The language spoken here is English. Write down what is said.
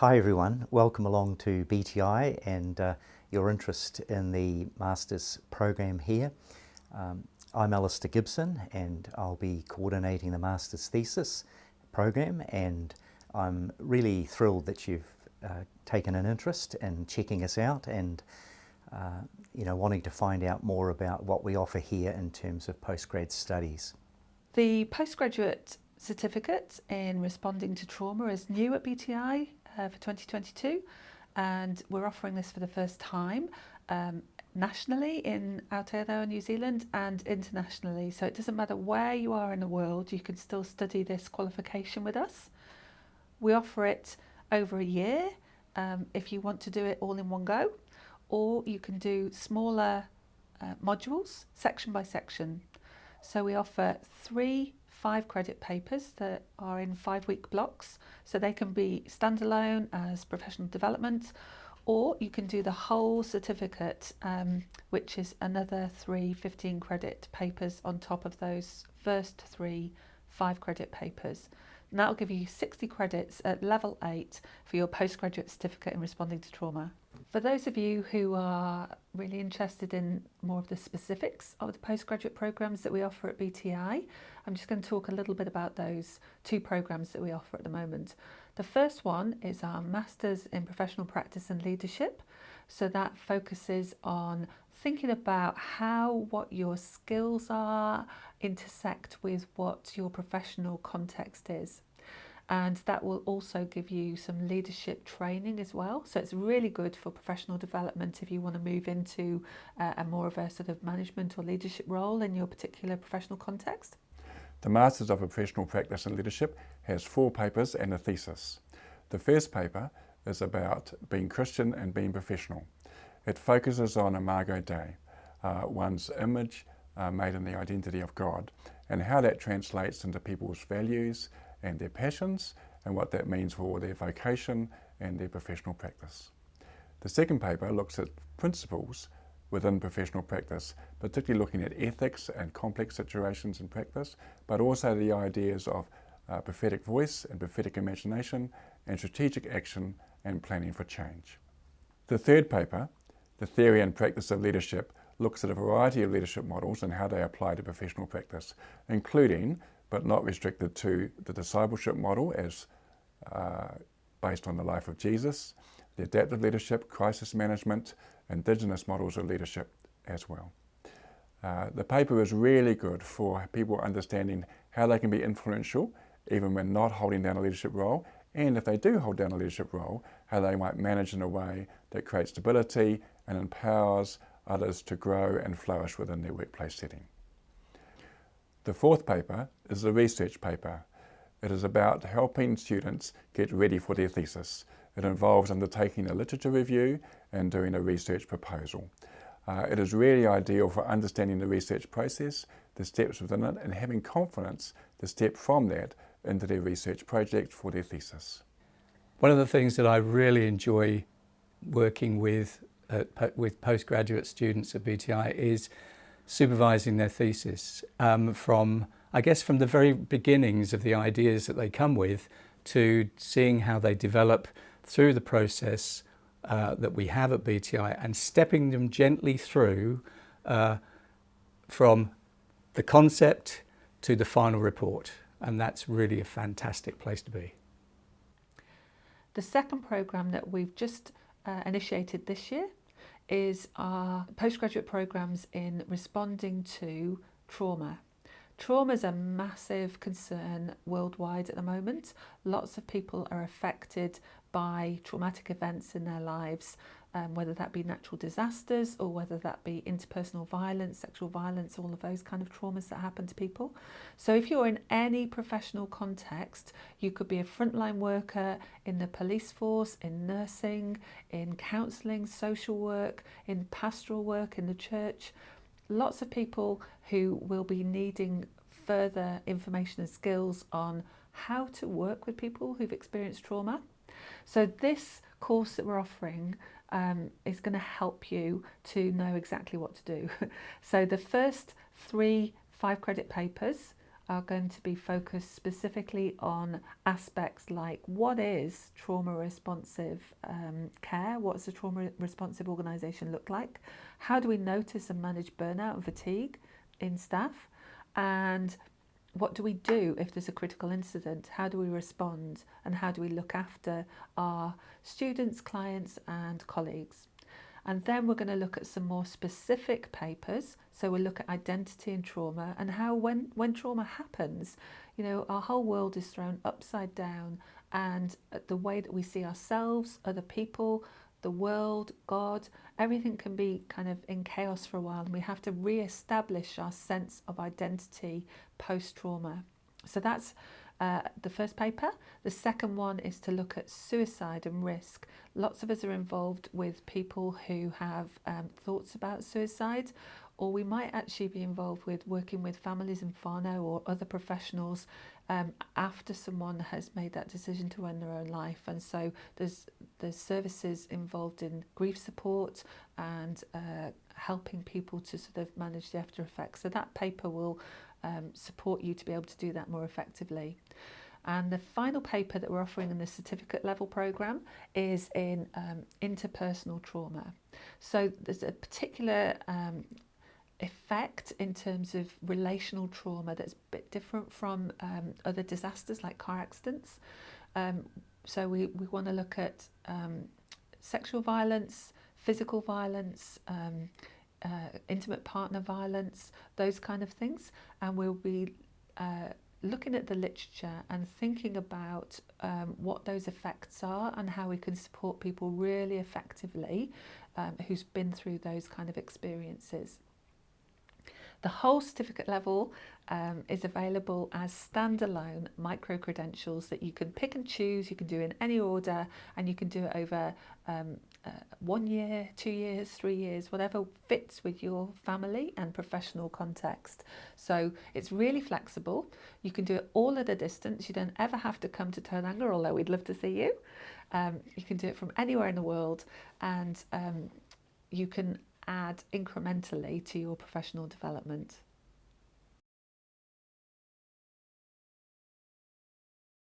Hi everyone, welcome along to BTI and your interest in the Master's program here. I'm Alistair Gibson and I'll be coordinating the Master's thesis program, and I'm really thrilled that you've taken an interest in checking us out and wanting to find out more about what we offer here in terms of postgrad studies. The postgraduate certificate in responding to trauma is new at BTI for 2022, and we're offering this for the first time nationally in Aotearoa, New Zealand, and internationally. So it doesn't matter where you are in the world, you can still study this qualification with us. We offer it over a year if you want to do it all in one go, or you can do smaller modules, section by section. So we offer 3 5-credit papers that are in 5-week blocks, so they can be standalone as professional development, or you can do the whole certificate, which is another 3 15-credit papers on top of those first 3 5-credit papers. And that'll give you 60 credits at level 8 for your postgraduate certificate in responding to trauma. For those of you who are really interested in more of the specifics of the postgraduate programs that we offer at BTI, I'm just going to talk a little bit about those 2 programs that we offer at the moment. The first one is our Masters in Professional Practice and Leadership. So that focuses on thinking about how what your skills are intersect with what your professional context is. And that will also give you some leadership training as well. So it's really good for professional development if you want to move into a more of a sort of management or leadership role in your particular professional context. The Masters of Professional Practice and Leadership has 4 papers and a thesis. The first paper is about being Christian and being professional. It focuses on Imago Dei, one's image made in the identity of God, and how that translates into people's values and their passions, and what that means for their vocation and their professional practice. The second paper looks at principles within professional practice, particularly looking at ethics and complex situations in practice, but also the ideas of prophetic voice and prophetic imagination and strategic action and planning for change. The third paper, The Theory and Practice of Leadership, looks at a variety of leadership models and how they apply to professional practice, including but not restricted to the discipleship model as based on the life of Jesus, the adaptive leadership, crisis management, indigenous models of leadership as well. The paper is really good for people understanding how they can be influential even when not holding down a leadership role, and if they do hold down a leadership role, how they might manage in a way that creates stability and empowers others to grow and flourish within their workplace setting. The fourth paper is the research paper. It is about helping students get ready for their thesis. It involves undertaking a literature review and doing a research proposal. It is really ideal for understanding the research process, the steps within it, and having confidence to step from that into their research project for their thesis. One of the things that I really enjoy working with postgraduate students at BTI is supervising their thesis from the very beginnings of the ideas that they come with to seeing how they develop through the process that we have at BTI, and stepping them gently through from the concept to the final report. And that's really a fantastic place to be. The second programme that we've just initiated this year is our postgraduate programmes in responding to trauma. Trauma is a massive concern worldwide at the moment. Lots of people are affected by traumatic events in their lives, whether that be natural disasters or whether that be interpersonal violence, sexual violence, all of those kind of traumas that happen to people. So if you're in any professional context, you could be a frontline worker in the police force, in nursing, in counselling, social work, in pastoral work, in the church. Lots of people who will be needing further information and skills on how to work with people who've experienced trauma. So this course that we're offering is going to help you to know exactly what to do. So the first 3 5-credit papers are going to be focused specifically on aspects like what is trauma responsive care, what's a trauma responsive organisation look like, how do we notice and manage burnout and fatigue in staff, and what do we do if there's a critical incident? How do we respond, and how do we look after our students, clients and colleagues? And then we're going to look at some more specific papers. So we'll look at identity and trauma, and how when trauma happens, you know, our whole world is thrown upside down, and the way that we see ourselves, other people, the world, God, everything can be kind of in chaos for a while, and we have to re-establish our sense of identity post-trauma. So that's the first paper. The second one is to look at suicide and risk. Lots of us are involved with people who have thoughts about suicide, or we might actually be involved with working with families in whānau or other professionals after someone has made that decision to end their own life. And so there's services involved in grief support and helping people to sort of manage the after effects. So that paper will support you to be able to do that more effectively. And the final paper that we're offering in the certificate level programme is in interpersonal trauma. So there's a particular effect in terms of relational trauma that's a bit different from other disasters like car accidents. So we want to look at sexual violence, physical violence, intimate partner violence, those kind of things, and we'll be looking at the literature and thinking about what those effects are and how we can support people really effectively who's been through those kind of experiences. The whole certificate level is available as standalone micro-credentials that you can pick and choose. You can do in any order, and you can do it over 1 year, 2 years, 3 years, whatever fits with your family and professional context. So it's really flexible. You can do it all at a distance. You don't ever have to come to Tauranga, although we'd love to see you. You can do it from anywhere in the world, and you can add incrementally to your professional development.